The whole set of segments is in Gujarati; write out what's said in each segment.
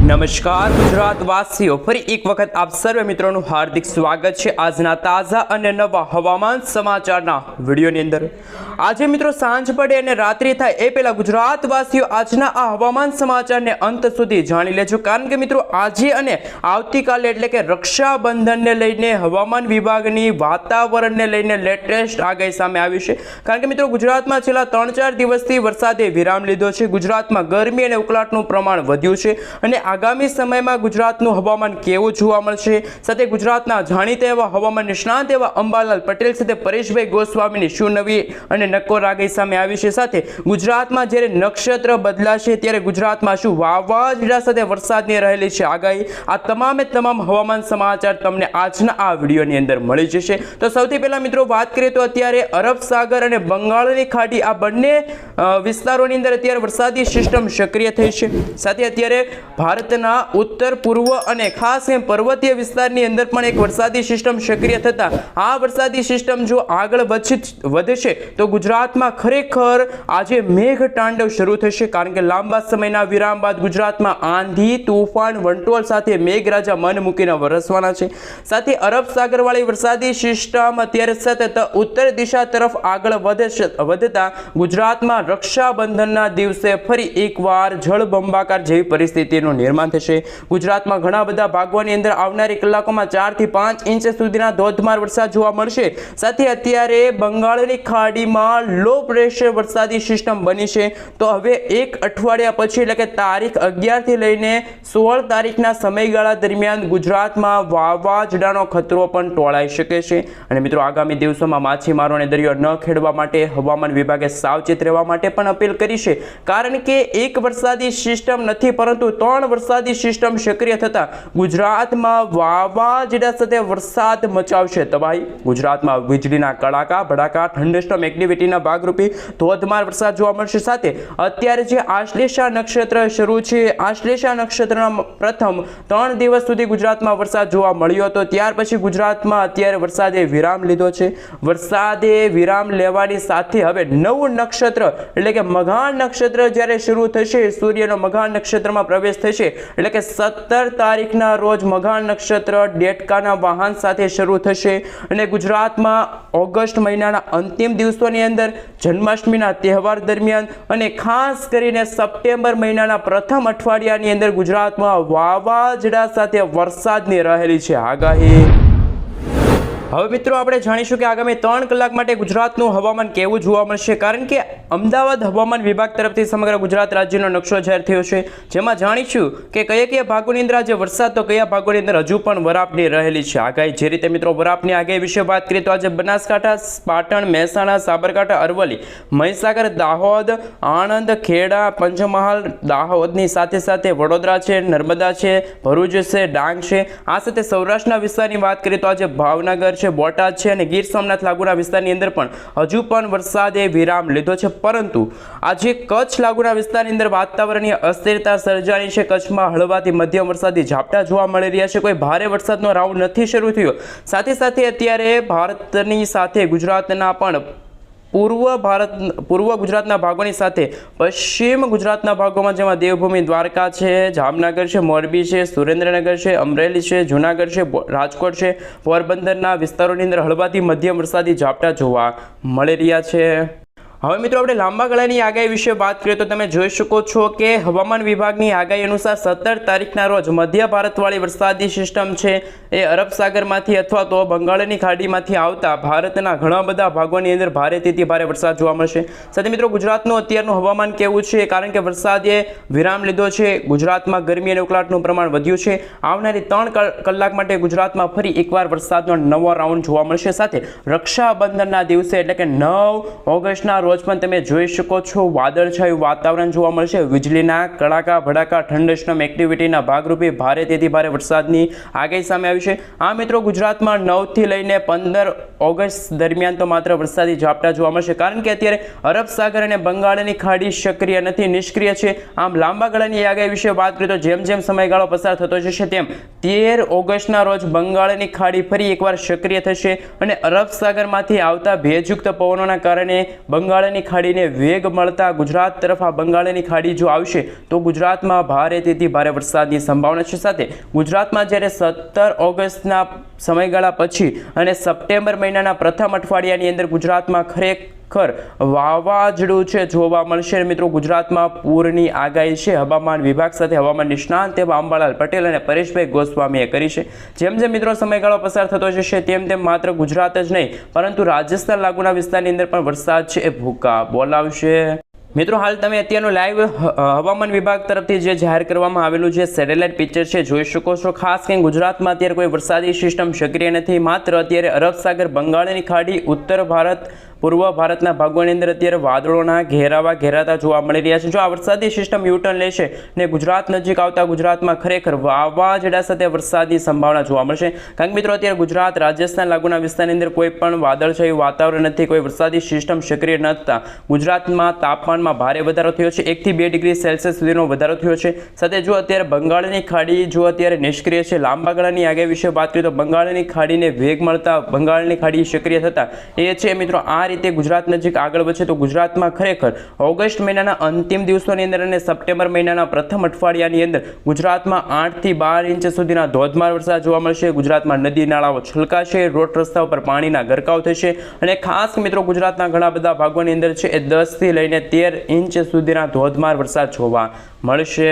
નમસ્કાર ગુજરાત વાસીઓ, ફરી એક વખત આપ સર્વે મિત્રોનું હાર્દિક સ્વાગત છે આજના તાજા અને નવા હવામાન સમાચારના વિડીયોની અંદર। આજે મિત્રો સાંજ પડે અને રાત્રિ થાય એ પહેલા ગુજરાત વાસીઓ આજના આ હવામાન સમાચારને અંત સુધી જાણી લેજો, કારણ કે મિત્રો આજે અને આવતીકાલે એટલે કે રક્ષાબંધનને લઈને હવામાન વિભાગની વાતાવરણને લઈને લેટેસ્ટ આગાહી સામે આવી છે। કારણ કે મિત્રો ગુજરાતમાં છેલ્લા 3-4 દિવસથી વરસાદે વિરામ લીધો છે। ગુજરાતમાં ગરમી અને ઉકળાટનું પ્રમાણ વધ્યું છે અને આગામી સમયમાં ગુજરાતનું હવામાન કેવું જોવા મળશે, સાથે ગુજરાતના જાણીતા એવા હવામાન નિષ્ણાત એવા અંબાલાલ પટેલ સાથે પરેશભાઈ ગોસ્વામીની શું નવી અને નક્કોર આગાહી સામે આવી છે। સાથે ગુજરાતમાં જ્યારે નક્ષત્ર બદલાશે ત્યારે ગુજરાતમાં શું વાવાઝોડા સાથે વરસાદની રહેલી છે આગાહી, આ તમામે તમામ હવામાન સમાચાર તમને આજના આ વિડીયોની અંદર મળી જશે। તો સૌથી પહેલા મિત્રો વાત કરીએ તો અત્યારે અરબ સાગર અને બંગાળની ખાડી આ બંને વિસ્તારોની અંદર અત્યારે વરસાદી સિસ્ટમ સક્રિય થઈ છે। સાથે અત્યારે ભારતના ઉત્તર પૂર્વ અને ખાસ પર્વતીય વિસ્તારની અંદર પણ એક વરસાદી સિસ્ટમ સક્રિય થતા આ વરસાદી સિસ્ટમ જો આગળ વધશે તો ગુજરાતમાં ખરેખર આજે મેઘ તાંડવ શરૂ થશે, કારણ કે લાંબા સમયના વિરામ બાદ ગુજરાતમાં આંધી તોફાન વંટોળ સાથે મેઘરાજા મન મૂકીને વરસવાના છે। સાથે અરબ સાગરવાળી વરસાદી સિસ્ટમ અત્યારે સતત ઉત્તર દિશા તરફ આગળ વધતા ગુજરાતમાં રક્ષાબંધનના દિવસે ફરી એકવાર જળબંબાકાર જેવી પરિસ્થિતિનું નિર્માણ થશે। ગુજરાતમાં ઘણા બધા ભાગોની અંદર આવનારી કલાકોમાં 4 થી 5 ઇંચ સુધીના ધોધમાર વરસાદ જોવા મળશે। સાથે અત્યારે બંગાળની ખાડીમાં લો પ્રેશર વરસાદી સિસ્ટમ બની છે, તો હવે એક અઠવાડિયા પછી એટલે કે તારીખ 11 થી લઈને 16 તારીખના સમયગાળા દરમિયાન ગુજરાતમાં વાવાઝોડાનો ખતરો પણ ટોળાઈ શકે છે। અને મિત્રો આગામી દિવસોમાં માછીમારોને દરિયો ન ખેડવા માટે હવામાન વિભાગે સાવચેત રહેવા માટે પણ અપીલ કરી છે, કારણ કે એક વરસાદી સિસ્ટમ નથી પરંતુ 3 વરસાદી સિસ્ટમ સક્રિય થતા ગુજરાતમાં વાવાઝોડા સાથે વરસાદ મચાવશે તબાહી। ગુજરાતમાં વીજળીના કડાકા ભડાકા થંડરસ્ટોર્મ એક્ટિવિટીના ભાગરૂપે ધોધમાર વરસાદ જોવા મળશે। સાથે અત્યારે જે આશ્લેષા નક્ષત્ર શરૂ છે, આશ્લેષા નક્ષત્રના પ્રથમ 3 દિવસ સુધી ગુજરાતમાં વરસાદ જોવા મળ્યો હતો, ત્યાર પછી ગુજરાતમાં અત્યારે વરસાદે વિરામ લીધો છે। વરસાદે વિરામ લેવાની સાથે હવે નવું નક્ષત્ર એટલે કે મઘાન નક્ષત્ર જ્યારે શરૂ થશે, સૂર્યનો મઘાન નક્ષત્રમાં પ્રવેશ થશે, એટલે કે 17 તારીખના રોજ મઘાન નક્ષત્ર ડેટકાના વાહન સાથે શરૂ થશે અને ગુજરાતમાં ઓગસ્ટ મહિનાના અંતિમ દિવસોની અંદર જન્માષ્ટમીના તહેવાર દરમિયાન અને ખાસ કરીને સપ્ટેમ્બર મહિનાના પ્રથમ અઠવાડિયાની અંદર ગુજરાતમાં વાવાઝોડા સાથે વરસાદની રહેલી છે આગાહી। હવે મિત્રો આપણે જાણીશું કે આગામી 3 કલાક માટે ગુજરાતનું હવામાન કેવું જોવા મળશે, કારણ કે અમદાવાદ હવામાન વિભાગ તરફથી સમગ્ર ગુજરાત રાજ્યનો નકશો જાહેર થયો છે, જેમાં જાણીશું કે કયા ભાગોની અંદર આજે વરસાદ તો કયા ભાગોની અંદર હજુ પણ વરાપની રહેલી છે આગાહી। જે રીતે મિત્રો વરાપની આગાહી વિશે વાત કરીએ તો આજે બનાસકાંઠા, પાટણ, મહેસાણા, સાબરકાંઠા, અરવલ્લી, મહીસાગર, દાહોદ, આણંદ, ખેડા, પંચમહાલ, દાહોદની સાથે સાથે વડોદરા છે, નર્મદા છે, ભરૂચ છે, ડાંગ છે, આ સાથે સૌરાષ્ટ્રના વિસ્તારની વાત કરીએ તો આજે ભાવનગર છે, બોટાદ છે અને ગીર સોમનાથ લાગુના વિસ્તારની અંદર પણ હજુ પણ વરસાદે વિરામ લીધો છે, પરંતુ આજે કચ્છ લાગુના વિસ્તારની અંદર વાતાવરણીય અસ્થિરતા સર્જાણી છે। કચ્છમાં હળવાથી મધ્યમ વરસાદી ઝાપટા જોવા મળી રહ્યા છે, કોઈ ભારે વરસાદનો રાઉન્ડ નથી શરૂ થયો। સાથે સાથે અત્યારે ભારતની સાથે ગુજરાતના પણ પૂર્વ ગુજરાતના ભાગોની સાથે પશ્ચિમ ગુજરાતના ભાગોમાં, જેમાં દેવભૂમિ દ્વારકા છે, જામનગર છે, મોરબી છે, સુરેન્દ્રનગર છે, અમરેલી છે, જૂનાગઢ છે, રાજકોટ છે, પોરબંદરના વિસ્તારોની અંદર હળવાથી મધ્યમ વરસાદી ઝાપટા જોવા મળી રહ્યા છે। હવે મિત્રો આપણે લાંબા ગાળાની આગાહી વિશે વાત કરીએ તો તમે જોઈ શકો છો કે હવામાન વિભાગની આગાહી અનુસાર 17 તારીખના રોજ મધ્ય ભારતવાળી વરસાદી સિસ્ટમ છે એ અરબ સાગરમાંથી અથવા તો બંગાળની ખાડીમાંથી આવતા ભારતના ઘણા બધા ભાગોની અંદર ભારેથી ભારે વરસાદ જોવા મળશે। સાથે મિત્રો ગુજરાતનું અત્યારનું હવામાન કેવું છે, કારણ કે વરસાદે વિરામ લીધો છે, ગુજરાતમાં ગરમી અને ઉકળાટનું પ્રમાણ વધ્યું છે। આવનારી 3 કલાક માટે ગુજરાતમાં ફરી એકવાર વરસાદનો નવો રાઉન્ડ જોવા મળશે। સાથે રક્ષાબંધનના દિવસે એટલે કે 9 ઓગસ્ટના રોજ પણ તમે જોઈ શકો છો વાદળછાયું વાતાવરણ જોવા મળશે, વીજળીના કડાકા ભડાકા થંડરસ્ટોર્મ એક્ટિવિટીના ભાગરૂપે ભારેથી ભારે વરસાદની આગાહી સામે આવી છે। આ મિત્રો ગુજરાતમાં 9 થી લઈને 15 ઓગસ્ટ દરમિયાન તો માત્ર વરસાદી ઝાપટા જોવા મળશે, કારણ કે અત્યારે અરબ સાગર અને બંગાળની ખાડી સક્રિય નથી, નિષ્ક્રિય છે। આમ લાંબા ગાળાની આગાહી વિશે વાત કરીએ તો જેમ જેમ સમયગાળો પસાર થતો જશે તેમ 13 ઓગસ્ટના રોજ બંગાળની ખાડી ફરી એકવાર સક્રિય થશે અને અરબ સાગરમાંથી આવતા ભેજયુક્ત પવનોના કારણે બંગાળ બંગાળની ખાડીને વેગ મળતા ગુજરાત તરફ આ બંગાળની ખાડી જો આવશે તો ગુજરાતમાં ભારેથી ભારે વરસાદની સંભાવના છે। સાથે ગુજરાતમાં જ્યારે 17 ઓગસ્ટના સમયગાળા પછી અને સપ્ટેમ્બર મહિનાના પ્રથમ અઠવાડિયાની અંદર ગુજરાતમાં ખરેખર વાવાઝોડું છે જોવા મળશે। મિત્રો ગુજરાતમાં પૂરની આગાહી છે હવામાન વિભાગ સાથે હવામાન નિષ્ણાંત એવા અંબાલાલ પટેલ અને પરેશભાઈ ગોસ્વામીએ કરી છે। જેમ જેમ મિત્રો સમયગાળો પસાર થતો જશે તેમ તેમ માત્ર ગુજરાત જ નહીં પરંતુ રાજસ્થાન લાગુના વિસ્તારની અંદર પણ વરસાદ છે એ ભૂકા બોલાવશે। મિત્રો હાલ તમે અત્યારનું લાઈવ હવામાન વિભાગ તરફથી જે જાહેર કરવામાં આવેલું જે સેટેલાઇટ પિક્ચર છે જોઈ શકો છો। ખાસ કરીને ગુજરાતમાં અત્યારે કોઈ વરસાદી સિસ્ટમ સક્રિય નથી, માત્ર અત્યારે અરબ સાગર, બંગાળની ખાડી, ઉત્તર ભારત, પૂર્વ ભારતના ભાગોની અંદર અત્યારે વાદળોના ઘેરાતા જોવા મળી રહ્યા છે। જો આ વરસાદી સિસ્ટમ યુટર્ન લેશે ને ગુજરાત નજીક આવતા ગુજરાતમાં ખરેખર વાવાઝોડા સાથે વરસાદની સંભાવના જોવા મળશે। કારણ કે મિત્રો અત્યારે ગુજરાત, રાજસ્થાન લાગુના વિસ્તારની અંદર કોઈ પણ વાદળછાયું વાતાવરણ નથી, કોઈ વરસાદી સિસ્ટમ સક્રિય ન થતા ગુજરાતમાં તાપમાનમાં ભારે વધારો થયો છે, 1 થી 2 ડિગ્રી સેલ્સિયસ સુધીનો વધારો થયો છે। સાથે જો અત્યારે બંગાળની ખાડી જો અત્યારે નિષ્ક્રિય છે, લાંબા ગાળાની આગાહી વિશે વાત કરીએ તો બંગાળની ખાડીને વેગ મળતા બંગાળની ખાડી સક્રિય થતા એ છે મિત્રો આ રીતે ગુજરાત નજીક આગળ વધશે તો ગુજરાતમાં ખરેખર ઓગસ્ટ મહિનાના અંતિમ દિવસોની અંદર અને સપ્ટેમ્બર મહિનાના પ્રથમ અઠવાડિયાની અંદર ગુજરાતમાં 8 થી 12 ઇંચ સુધીના ધોધમાર વરસાદ જોવા મળશે। ગુજરાતમાં નદી નાળાઓ છલકાશે, રોડ રસ્તા ઉપર પાણીના ગરકાવ થશે અને ખાસ મિત્રો ગુજરાતના ઘણા બધા ભાગોની અંદર છે એ 10 થી લઈને 13 ઇંચ સુધીના ધોધમાર વરસાદ જોવા મળશે।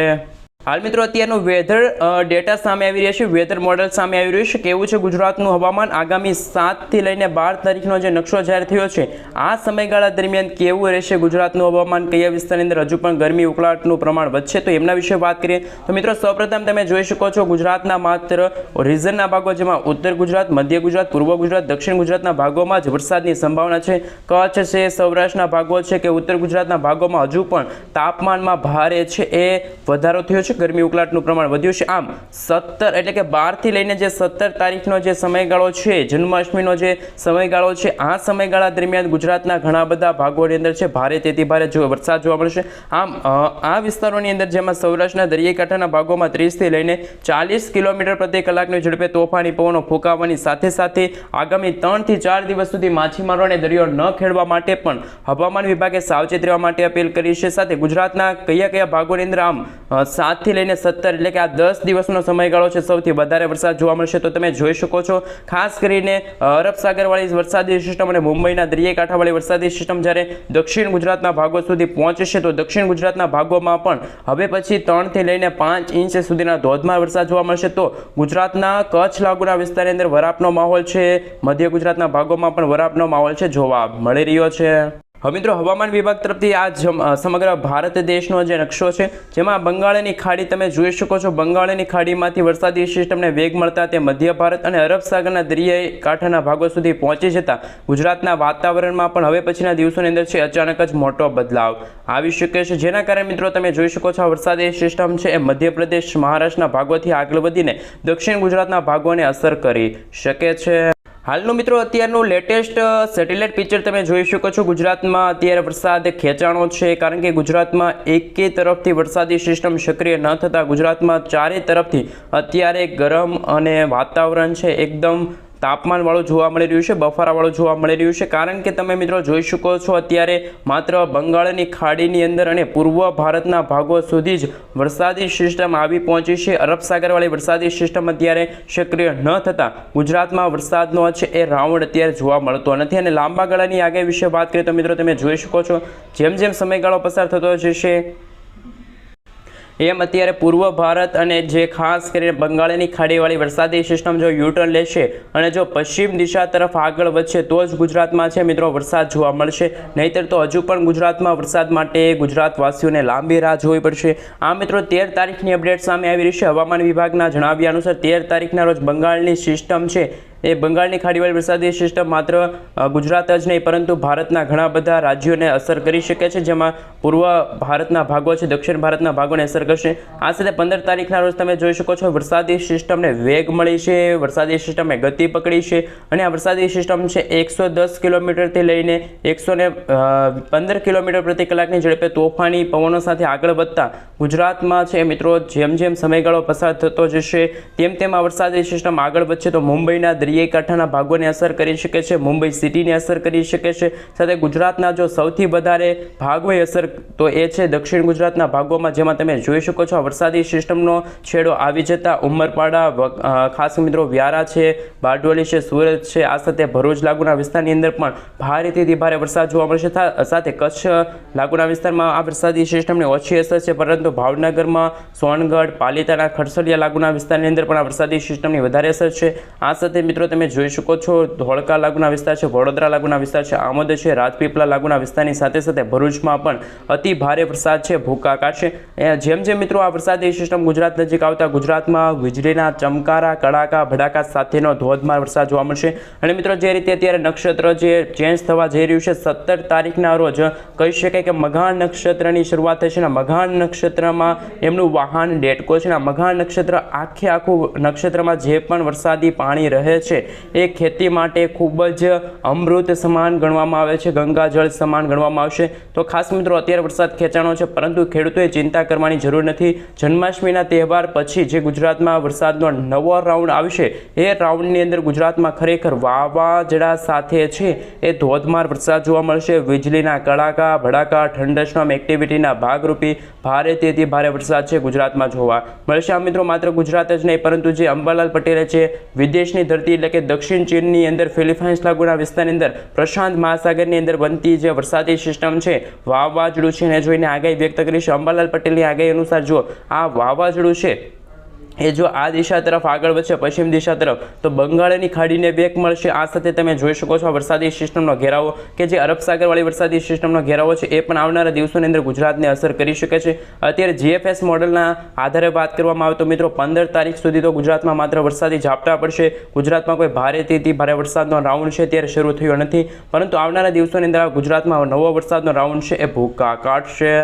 હાલ મિત્રો અત્યારનું વેધર ડેટા સામે આવી રહ્યા છે, વેધર મોડેલ સામે આવી રહ્યું છે। કેવું છે ગુજરાતનું હવામાન આગામી 7 થી લઈને 12 તારીખનો જે નકશો જાહેર થયો છે આ સમયગાળા દરમિયાન કેવું રહેશે ગુજરાતનું હવામાન, કયા વિસ્તારની અંદર હજુ પણ ગરમી ઉકળાટનું પ્રમાણ વધશે તો એમના વિશે વાત કરીએ તો મિત્રો સૌપ્રથમ તમે જોઈ શકો છો ગુજરાતના માત્ર રિજનના ભાગો જેમાં ઉત્તર ગુજરાત, મધ્ય ગુજરાત, પૂર્વ ગુજરાત, દક્ષિણ ગુજરાતના ભાગોમાં જ વરસાદની સંભાવના છે। કચ્છ છે, સૌરાષ્ટ્રના ભાગો છે કે ઉત્તર ગુજરાતના ભાગોમાં હજુ પણ તાપમાનમાં ભારે છે એ વધારો થયો છે, ગરમી ઉકળાટનું પ્રમાણ વધ્યું છે। આમ 17 એટલે કે 12 થી લઈને જે 17 તારીખનો જે સમયગાળો છે, જન્માષ્ટમીનો જે સમયગાળો છે આ સમયગાળા દરમિયાન ગુજરાતના ઘણા બધા ભાગોની અંદર છે ભારેથી ભારે વરસાદ જોવા મળશે। આમ આ વિસ્તારોની અંદર જેમાં સૌરાષ્ટ્રના દરિયાઈ કાંઠાના ભાગોમાં 30 થી લઈને 40 કિલોમીટર પ્રતિ કલાકની ઝડપે તોફાની પવનો ફૂંકાવાની સાથે આગામી 3 થી 4 દિવસ સુધી માછીમારોને દરિયો ન ખેડવા માટે પણ હવામાન વિભાગે સાવચેત રહેવા માટે અપીલ કરી છે। સાથે ગુજરાતના કયા ભાગોની અંદર આમ 7 થી લઈને 17 એટલે કે આ 10 દિવસનો સમયગાળો છે સૌથી વધારે વરસાદ જોવા મળશે તો તમે જોઈ શકો છો। ખાસ કરીને અરબ સાગરવાળી વરસાદી સિસ્ટમ અને મુંબઈના દરિયાઈ કાંઠાવાળી વરસાદી સિસ્ટમ જ્યારે દક્ષિણ ગુજરાતના ભાગો સુધી પહોંચશે તો દક્ષિણ ગુજરાતના ભાગોમાં પણ હવે પછી 3 થી લઈને 5 ઇંચ સુધીના ધોધમાર વરસાદ જોવા મળશે। તો ગુજરાતના કચ્છ લાગુના વિસ્તારની અંદર વરાપનો માહોલ છે, મધ્ય ગુજરાતના ભાગોમાં પણ વરાપનો માહોલ છે જોવા મળી રહ્યો છે। હવે મિત્રો હવામાન વિભાગ તરફથી આ સમગ્ર ભારત દેશનો જે નકશો છે જેમાં બંગાળની ખાડી તમે જોઈ શકો છો। બંગાળની ખાડીમાંથી વરસાદી સિસ્ટમને વેગ મળતા તે મધ્ય ભારત અને અરબ સાગરના દરિયાઈ કાંઠાના ભાગો સુધી પહોંચી જતા ગુજરાતના વાતાવરણમાં પણ હવે પછીના દિવસોની અંદર છે અચાનક જ મોટો બદલાવ આવી શકે છે, જેના કારણે મિત્રો તમે જોઈ શકો છો આ વરસાદી સિસ્ટમ છે એ મધ્યપ્રદેશ, મહારાષ્ટ્રના ભાગોથી આગળ વધીને દક્ષિણ ગુજરાતના ભાગોને અસર કરી શકે છે। હાલનું મિત્રો અત્યારનું લેટેસ્ટ સેટેલાઇટ પિક્ચર તમે જોઈ શકો છો। ગુજરાતમાં અત્યારે વરસાદ ખેંચાણો છે કારણ કે ગુજરાતમાં એકે તરફથી વરસાદી સિસ્ટમ સક્રિય ન થતાં ગુજરાતમાં ચારે તરફથી અત્યારે ગરમ અને વાતાવરણ છે એકદમ તાપમાનવાળું જોવા મળી રહ્યું છે, બફારાવાળું જોવા મળી રહ્યું છે। કારણ કે તમે મિત્રો જોઈ શકો છો અત્યારે માત્ર બંગાળની ખાડીની અંદર અને પૂર્વ ભારતના ભાગો સુધી જ વરસાદી સિસ્ટમ આવી પહોંચી છે। અરબ સાગરવાળી વરસાદી સિસ્ટમ અત્યારે સક્રિય ન થતાં ગુજરાતમાં વરસાદનો છે એ રાઉન્ડ અત્યારે જોવા મળતો નથી। અને લાંબા ગાળાની આગાહી વિશે વાત કરીએ તો મિત્રો તમે જોઈ શકો છો જેમ સમયગાળો પસાર થતો જશે એમ અત્યારે પૂર્વ ભારત અને જે ખાસ કરીને બંગાળની ખાડીવાળી વરસાદી સિસ્ટમ જો યુટર્ન લેશે અને જો પશ્ચિમ દિશા તરફ આગળ વધશે તો જ ગુજરાતમાં છે મિત્રો વરસાદ જોવા મળશે, નહીંતર તો હજુ પણ ગુજરાતમાં વરસાદ માટે ગુજરાતવાસીઓને લાંબી રાહ જોવી પડશે। આ મિત્રો 13 તારીખની અપડેટ સામે આવી રહી છે। હવામાન વિભાગના જણાવ્યા અનુસાર 13 તારીખના રોજ બંગાળની સિસ્ટમ છે એ બંગાળની ખાડીવાળી વરસાદી સિસ્ટમ માત્ર ગુજરાત જ નહીં પરંતુ ભારતના ઘણા બધા રાજ્યોને અસર કરી શકે છે, જેમાં પૂર્વ ભારતના ભાગો છે, દક્ષિણ ભારતના ભાગોને અસર કરશે। આ સાથે 15 તારીખના રોજ તમે જોઈ શકો છો વરસાદી સિસ્ટમને વેગ મળી છે, વરસાદી સિસ્ટમે ગતિ પકડી છે અને આ વરસાદી સિસ્ટમ છે 110 કિલોમીટરથી લઈને 115 કિલોમીટર પ્રતિ કલાકની ઝડપે તોફાની પવનો સાથે આગળ વધતા ગુજરાતમાં છે મિત્રો જેમ સમયગાળો પસાર થતો જશે તેમ આ વરસાદી સિસ્ટમ આગળ વધશે તો મુંબઈના દરિયા દરિયાઈ કાંઠાના ભાગોને અસર કરી શકે છે, મુંબઈ સિટીને અસર કરી શકે છે. સાથે ગુજરાતના જો સૌથી વધારે ભાગ હોય અસર તો એ છે દક્ષિણ ગુજરાતના ભાગોમાં, જેમાં તમે જોઈ શકો છો વરસાદી સિસ્ટમનો છેડો આવી જતા ઉમરપાડા, ખાસ મિત્રો વ્યારા છે, બારડોલી છે, સુરત છે, આ સાથે ભરૂચ લાગુના વિસ્તારની અંદર પણ ભારેથી ભારે વરસાદ જોવા મળશે. સાથે કચ્છ લાગુના વિસ્તારમાં આ વરસાદી સિસ્ટમની ઓછી અસર છે, પરંતુ ભાવનગરમાં, સોનગઢ, પાલિતાણા, ખરસલિયા લાગુના વિસ્તારની અંદર પણ આ વરસાદી સિસ્ટમની વધારે અસર છે. આ સાથે મિત્રો તમે જોઈ શકો છો ધોળકા લાગુના વિસ્તાર છે, વડોદરા લાગુના વિસ્તાર છે, આમોદ છે, રાજપીપળા લાગુના વિસ્તારની સાથે ભરૂચમાં પણ અતિ ભારે વરસાદ છે, ભૂકા કાઢશે. જેમ જેમ મિત્રો આ વરસાદી સિસ્ટમ ગુજરાત નજીક આવતા ગુજરાતમાં વીજળીના ચમકારા, કડાકા, ભડાકા સાથેનો ધોધમાર વરસાદ જોવા મળશે. અને મિત્રો જે રીતે અત્યારે નક્ષત્ર જે ચેન્જ થવા જઈ રહ્યું છે, 17 તારીખના રોજ કહી શકાય કે મઘાન નક્ષત્રની શરૂઆત થશે ને મઘાન નક્ષત્રમાં એમનું વાહન ડેટકો છે. મઘાન નક્ષત્ર આખું નક્ષત્રમાં જે પણ વરસાદી પાણી રહે છે એ ખેતી માટે ખૂબ જ અમૃત સમાન ગણવામાં આવે છે, ગંગાજળ સમાન ગણવામાં આવશે. તો ખાસ મિત્રો અત્યારે વરસાદ ખેંચાણો છે, પરંતુ ખેડૂતોએ ચિંતા કરવાની જરૂર નથી. જન્માષ્ટમીના તહેવાર પછી જે ગુજરાતમાં વરસાદનો નવો રાઉન્ડ આવશે એ રાઉન્ડની અંદર ગુજરાતમાં ખરેખર વાવાઝોડા સાથે છે એ ધોધમાર વરસાદ જોવા મળશે. વીજળીના કડાકા, ભડાકા, ઠંડસ્ટોર્મ એક્ટિવિટીના ભાગરૂપે ભારેથી ભારે વરસાદ છે ગુજરાતમાં જોવા મળશે. આ મિત્રો માત્ર ગુજરાત જ નહીં, પરંતુ જે અંબાલાલ પટેલે છે વિદેશની ધરતી એટલે કે દક્ષિણ ચીનની અંદર ફિલિપાઇન્સ લાગુના વિસ્તારની અંદર પ્રશાંત મહાસાગરની અંદર બનતી જે વરસાદી સિસ્ટમ છે, વાવાઝોડું છે, એને જોઈને આગાહી વ્યક્ત કરી છે. અંબાલાલ પટેલની આગાહી અનુસાર જો આ વાવાઝોડું છે એ જો આ દિશા તરફ આગળ વધશે, પશ્ચિમ દિશા તરફ, તો બંગાળની ખાડીને વેગ મળશે. આ સાથે તમે જોઈ શકો છો વરસાદી સિસ્ટમનો ઘેરાવો કે જે અરબ સાગરવાળી વરસાદી સિસ્ટમનો ઘેરાવો છે એ પણ આવનારા દિવસોની અંદર ગુજરાતને અસર કરી શકે છે. અત્યારે GFS મોડલના આધારે વાત કરવામાં આવે તો મિત્રો 15 તારીખ સુધી તો ગુજરાતમાં માત્ર વરસાદી ઝાપટા પડશે. ગુજરાતમાં કોઈ ભારેથી ભારે વરસાદનો રાઉન્ડ છે ત્યારે શરૂ થયો નથી, પરંતુ આવનારા દિવસોની અંદર ગુજરાતમાં નવો વરસાદનો રાઉન્ડ છે એ ભૂકા કાઢશે.